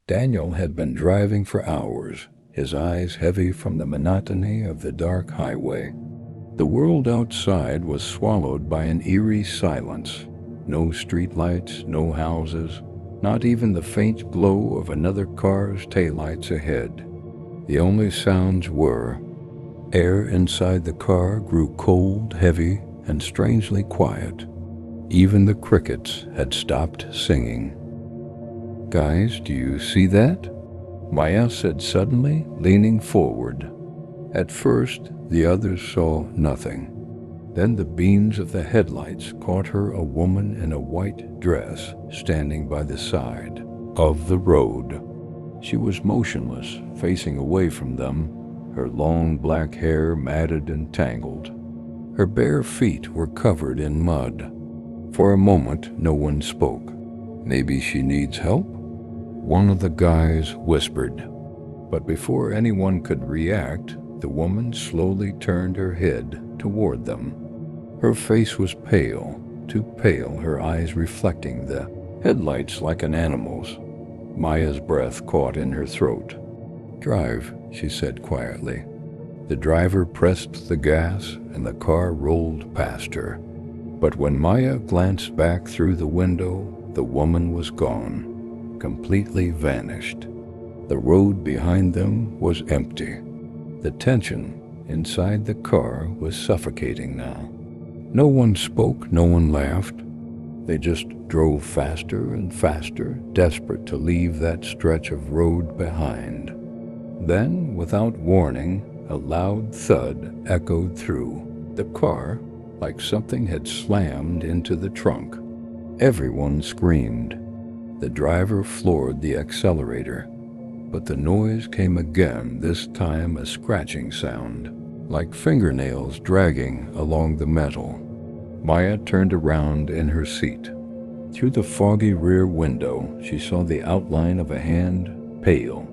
Daniel had been driving for hours, his eyes heavy from the monotony of the dark highway. The world outside was swallowed by an eerie silence. No streetlights, no houses, not even the faint glow of another car's taillights ahead. The only sounds were air inside the car grew cold, heavy, and strangely quiet. Even the crickets had stopped singing. "Guys, do you see that?" Maya said suddenly, leaning forward. At first, the others saw nothing. Then the beams of the headlights caught her a woman in a white dress standing by the side of the road. She was motionless, facing away from them, her long black hair matted and tangled. Her bare feet were covered in mud. For a moment, no one spoke. "Maybe she needs help?" one of the guys whispered. But before anyone could react, the woman slowly turned her head toward them. Her face was pale, too pale, her eyes reflecting the headlights like an animal's. Maya's breath caught in her throat. "Drive," she said quietly. The driver pressed the gas and the car rolled past her. But when Maya glanced back through the window, the woman was gone, completely vanished. The road behind them was empty. The tension inside the car was suffocating now. No one spoke, no one laughed. They just drove faster and faster, desperate to leave that stretch of road behind. Then, without warning, a loud thud echoed through the car, like something had slammed into the trunk. Everyone screamed. The driver floored the accelerator, but the noise came again, this time a scratching sound, like fingernails dragging along the metal. Maya turned around in her seat. Through the foggy rear window, she saw the outline of a hand, pale,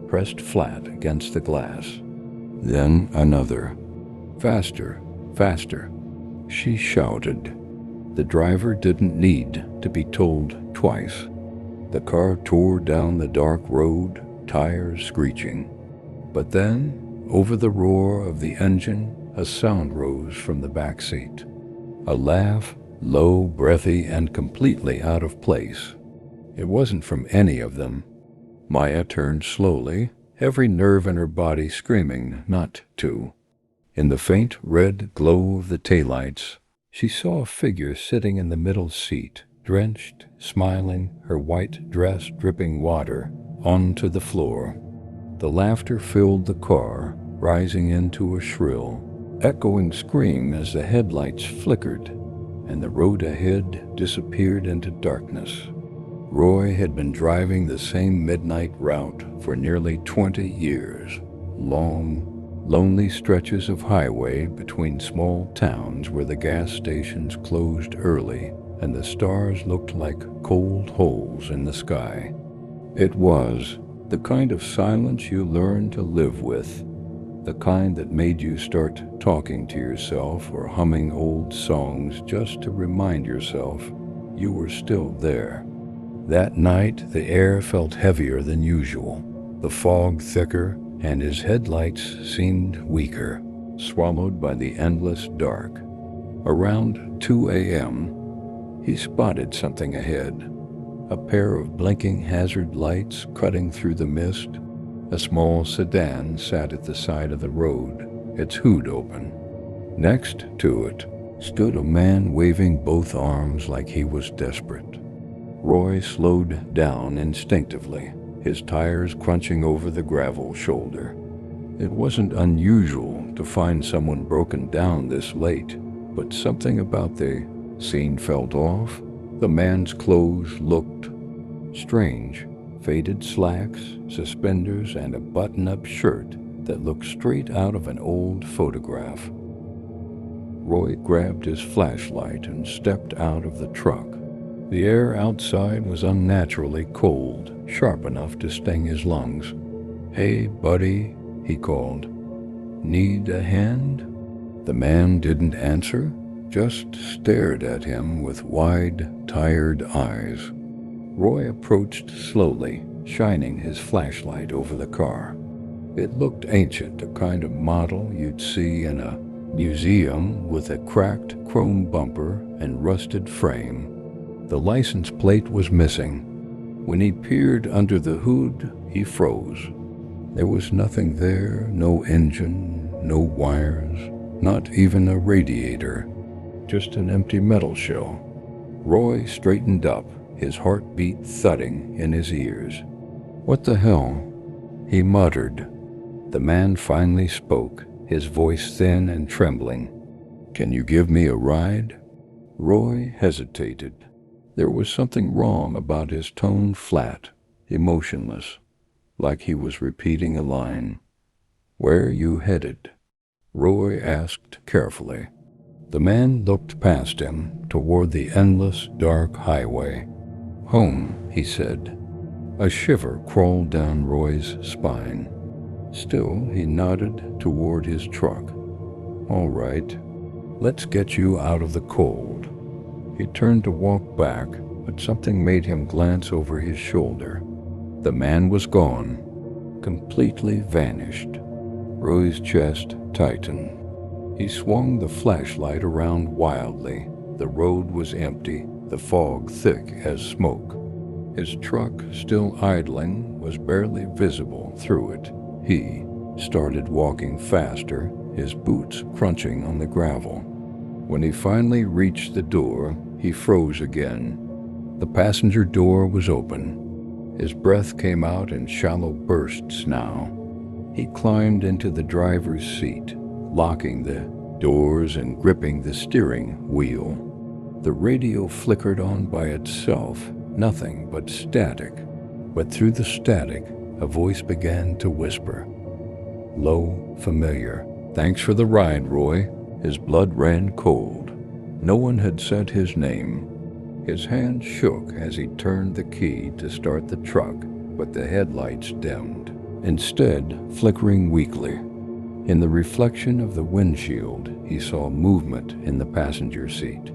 pressed flat against the glass. Then another. "Faster, faster," she shouted. The driver didn't need to be told twice. The car tore down the dark road, tires screeching. But then, over the roar of the engine, a sound rose from the back seat. A laugh, low, breathy, and completely out of place. It wasn't from any of them. Maya turned slowly, every nerve in her body screaming not to. In the faint red glow of the taillights, she saw a figure sitting in the middle seat, drenched, smiling, her white dress dripping water onto the floor. The laughter filled the car, rising into a shrill, echoing scream as the headlights flickered and the road ahead disappeared into darkness. Roy had been driving the same midnight route for nearly 20 years. Long, lonely stretches of highway between small towns where the gas stations closed early and the stars looked like cold holes in the sky. It was the kind of silence you learn to live with, the kind that made you start talking to yourself or humming old songs just to remind yourself you were still there. That night, the air felt heavier than usual, the fog thicker, and his headlights seemed weaker, swallowed by the endless dark. Around 2 a.m., he spotted something ahead, a pair of blinking hazard lights cutting through the mist. A small sedan sat at the side of the road, its hood open. Next to it stood a man waving both arms like he was desperate. Roy slowed down instinctively, his tires crunching over the gravel shoulder. It wasn't unusual to find someone broken down this late, but something about the scene felt off. The man's clothes looked strange. Faded slacks, suspenders, and a button-up shirt that looked straight out of an old photograph. Roy grabbed his flashlight and stepped out of the truck. The air outside was unnaturally cold, sharp enough to sting his lungs. "Hey, buddy," he called. "Need a hand?" The man didn't answer, just stared at him with wide, tired eyes. Roy approached slowly, shining his flashlight over the car. It looked ancient, a kind of model you'd see in a museum with a cracked chrome bumper and rusted frame. The license plate was missing. When he peered under the hood, he froze. There was nothing there, no engine, no wires, not even a radiator, just an empty metal shell. Roy straightened up, his heartbeat thudding in his ears. "What the hell?" he muttered. The man finally spoke, his voice thin and trembling. "Can you give me a ride?" Roy hesitated. There was something wrong about his tone, flat, emotionless, like he was repeating a line. "Where are you headed?" Roy asked carefully. The man looked past him toward the endless, dark highway. "Home," he said. A shiver crawled down Roy's spine. Still, he nodded toward his truck. "All right, let's get you out of the cold." He turned to walk back, but something made him glance over his shoulder. The man was gone, completely vanished. Roy's chest tightened. He swung the flashlight around wildly. The road was empty, the fog thick as smoke. His truck, still idling, was barely visible through it. He started walking faster, his boots crunching on the gravel. When he finally reached the door, he froze again. The passenger door was open. His breath came out in shallow bursts now. He climbed into the driver's seat, locking the doors and gripping the steering wheel. The radio flickered on by itself, nothing but static. But through the static, a voice began to whisper. Low, familiar. "Thanks for the ride, Roy." His blood ran cold. No one had said his name. His hand shook as he turned the key to start the truck, but the headlights dimmed, instead flickering weakly. In the reflection of the windshield, he saw movement in the passenger seat.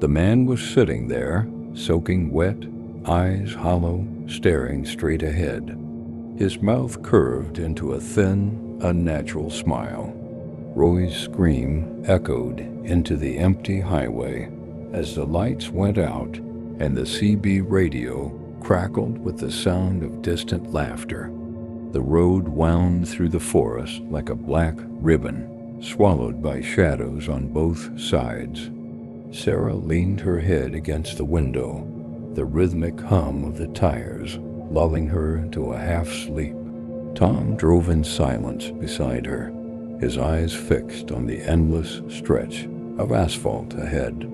The man was sitting there, soaking wet, eyes hollow, staring straight ahead. His mouth curved into a thin, unnatural smile. Roy's scream echoed into the empty highway as the lights went out and the CB radio crackled with the sound of distant laughter. The road wound through the forest like a black ribbon, swallowed by shadows on both sides. Sarah leaned her head against the window, the rhythmic hum of the tires lulling her into a half-sleep. Tom drove in silence beside her, his eyes fixed on the endless stretch of asphalt ahead.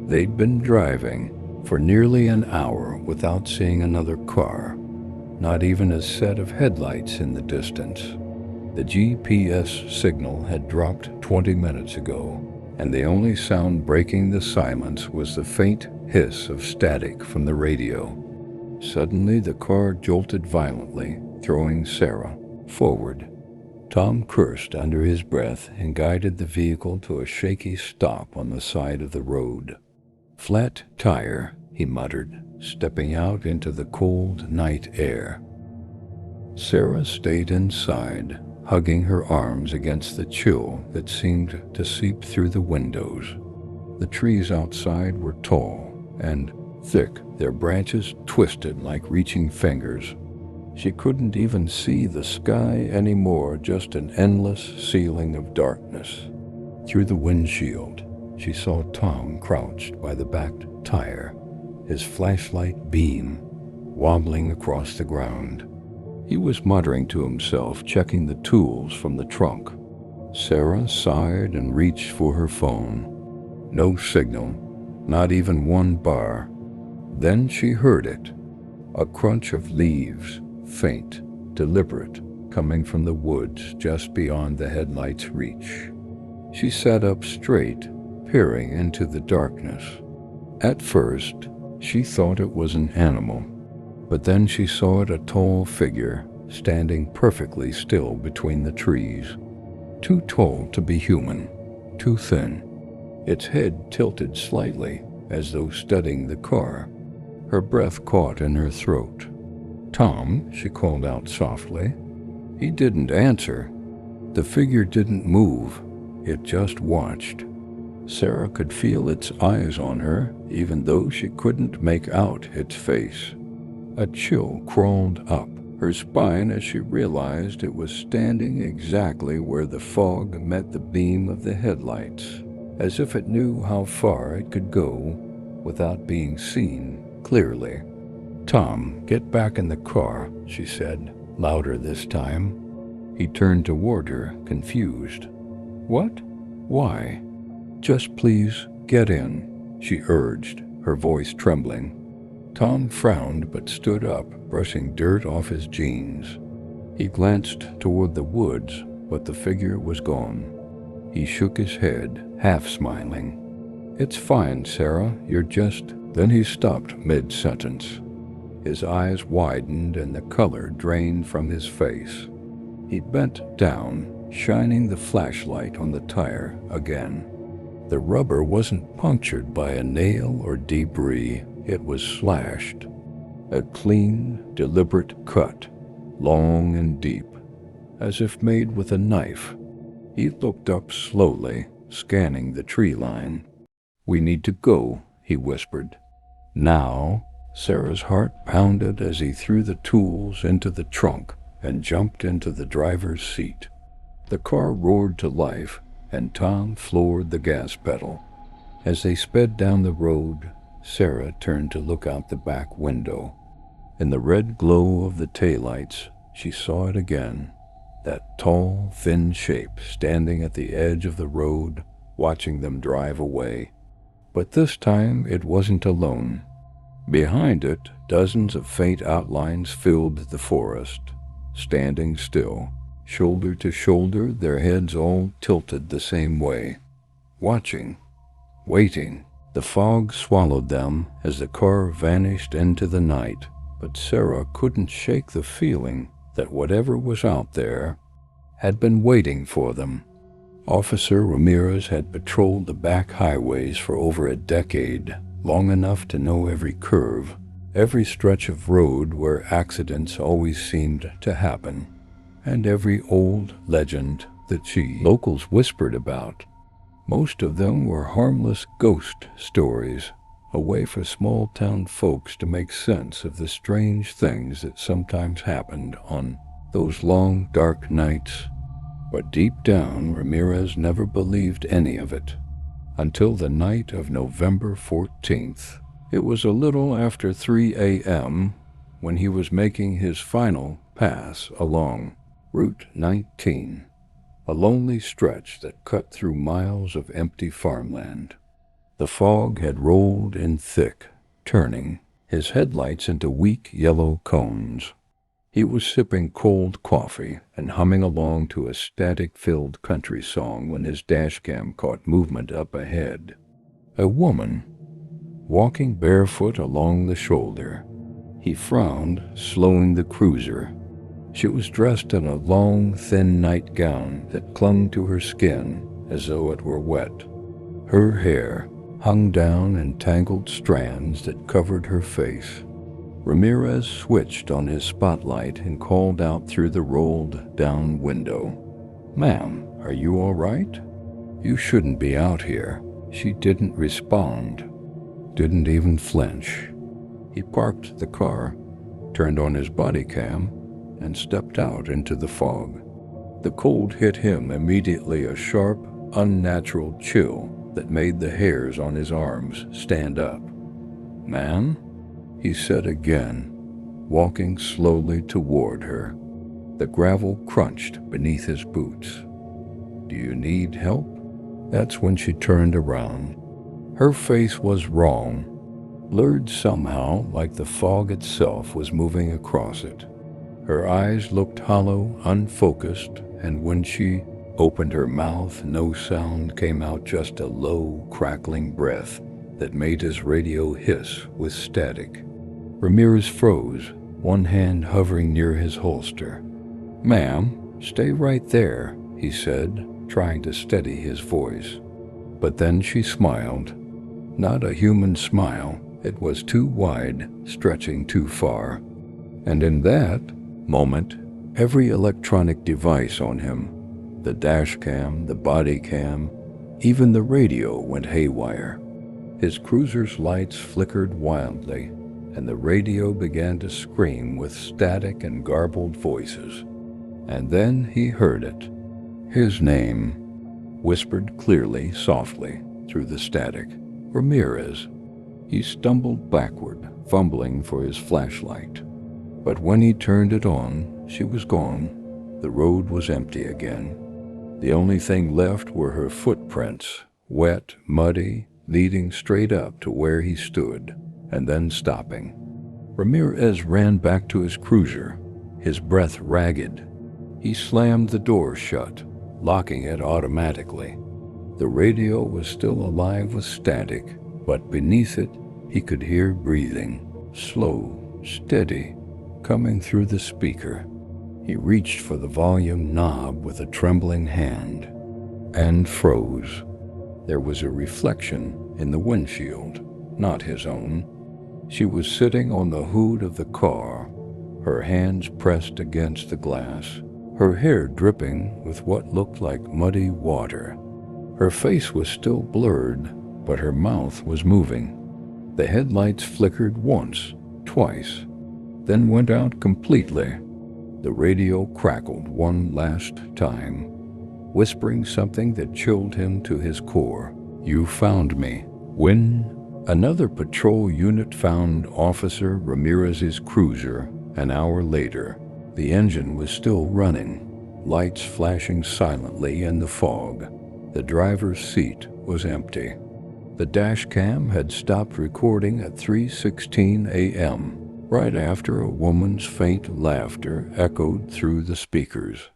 They'd been driving for nearly an hour without seeing another car, not even a set of headlights in the distance. The GPS signal had dropped 20 minutes ago, and the only sound breaking the silence was the faint hiss of static from the radio. Suddenly, the car jolted violently, throwing Sarah forward. Tom cursed under his breath and guided the vehicle to a shaky stop on the side of the road. "Flat tire," he muttered, stepping out into the cold night air. Sarah stayed inside, hugging her arms against the chill that seemed to seep through the windows. The trees outside were tall and thick, their branches twisted like reaching fingers. She couldn't even see the sky anymore, just an endless ceiling of darkness. Through the windshield, she saw Tom crouched by the back tire, his flashlight beam wobbling across the ground. He was muttering to himself, checking the tools from the trunk. Sarah sighed and reached for her phone. No signal, not even one bar. Then she heard it, a crunch of leaves, faint, deliberate, coming from the woods just beyond the headlight's reach. She sat up straight, peering into the darkness. At first, she thought it was an animal, but then she saw it a tall figure, standing perfectly still between the trees. Too tall to be human, too thin. Its head tilted slightly, as though studying the car. Her breath caught in her throat. "Tom," she called out softly. He didn't answer. The figure didn't move. It just watched. Sarah could feel its eyes on her, even though she couldn't make out its face. A chill crawled up her spine as she realized it was standing exactly where the fog met the beam of the headlights, as if it knew how far it could go without being seen clearly. "Tom, get back in the car," she said, louder this time. He turned toward her, confused. "What? Why?" "Just please get in," she urged, her voice trembling. Tom frowned but stood up, brushing dirt off his jeans. He glanced toward the woods, but the figure was gone. He shook his head, half smiling. "It's fine, Sarah, you're just—" Then he stopped mid-sentence. His eyes widened and the color drained from his face. He bent down, shining the flashlight on the tire again. The rubber wasn't punctured by a nail or debris. It was slashed. A clean, deliberate cut, long and deep, as if made with a knife. He looked up slowly, scanning the tree line. "We need to go," he whispered. "Now?" Sarah's heart pounded as he threw the tools into the trunk and jumped into the driver's seat. The car roared to life, and Tom floored the gas pedal. As they sped down the road, Sarah turned to look out the back window. In the red glow of the taillights, she saw it again, that tall, thin shape standing at the edge of the road, watching them drive away. But this time it wasn't alone. Behind it, dozens of faint outlines filled the forest, standing still, shoulder to shoulder, their heads all tilted the same way, watching, waiting. The fog swallowed them as the car vanished into the night, but Sarah couldn't shake the feeling that whatever was out there had been waiting for them. Officer Ramirez had patrolled the back highways for over a decade, long enough to know every curve, every stretch of road where accidents always seemed to happen, and every old legend that locals whispered about. Most of them were harmless ghost stories, a way for small-town folks to make sense of the strange things that sometimes happened on those long, dark nights. But deep down, Ramirez never believed any of it. Until the night of November 14th. It was a little after 3 a.m. when he was making his final pass along Route 19, a lonely stretch that cut through miles of empty farmland. The fog had rolled in thick, turning his headlights into weak yellow cones. He was sipping cold coffee and humming along to a static-filled country song when his dashcam caught movement up ahead. A woman, walking barefoot along the shoulder. He frowned, slowing the cruiser. She was dressed in a long, thin nightgown that clung to her skin as though it were wet. Her hair hung down in tangled strands that covered her face. Ramirez switched on his spotlight and called out through the rolled-down window. "Ma'am, are you all right? You shouldn't be out here." She didn't respond, didn't even flinch. He parked the car, turned on his body cam, and stepped out into the fog. The cold hit him immediately, a sharp, unnatural chill that made the hairs on his arms stand up. "Ma'am?" he said again, walking slowly toward her. The gravel crunched beneath his boots. "Do you need help?" That's when she turned around. Her face was wrong, blurred somehow, like the fog itself was moving across it. Her eyes looked hollow, unfocused, and when she opened her mouth, no sound came out, just a low, crackling breath that made his radio hiss with static. Ramirez froze, one hand hovering near his holster. "Ma'am, stay right there," he said, trying to steady his voice. But then she smiled. Not a human smile. It was too wide, stretching too far. And in that moment, every electronic device on him, the dash cam, the body cam, even the radio went haywire. His cruiser's lights flickered wildly, and the radio began to scream with static and garbled voices. And then he heard it. His name, whispered clearly, softly, through the static. Ramirez. He stumbled backward, fumbling for his flashlight. But when he turned it on, she was gone. The road was empty again. The only thing left were her footprints, wet, muddy, leading straight up to where he stood, and then stopping. Ramirez ran back to his cruiser, his breath ragged. He slammed the door shut, locking it automatically. The radio was still alive with static, but beneath it he could hear breathing, slow, steady, coming through the speaker. He reached for the volume knob with a trembling hand and froze. There was a reflection in the windshield, not his own. She was sitting on the hood of the car, her hands pressed against the glass, her hair dripping with what looked like muddy water. Her face was still blurred, but her mouth was moving. The headlights flickered once, twice, then went out completely. The radio crackled one last time, whispering something that chilled him to his core. "You found me." When another patrol unit found Officer Ramirez's cruiser an hour later, the engine was still running, lights flashing silently in the fog. The driver's seat was empty. The dash cam had stopped recording at 3:16 a.m., right after a woman's faint laughter echoed through the speakers.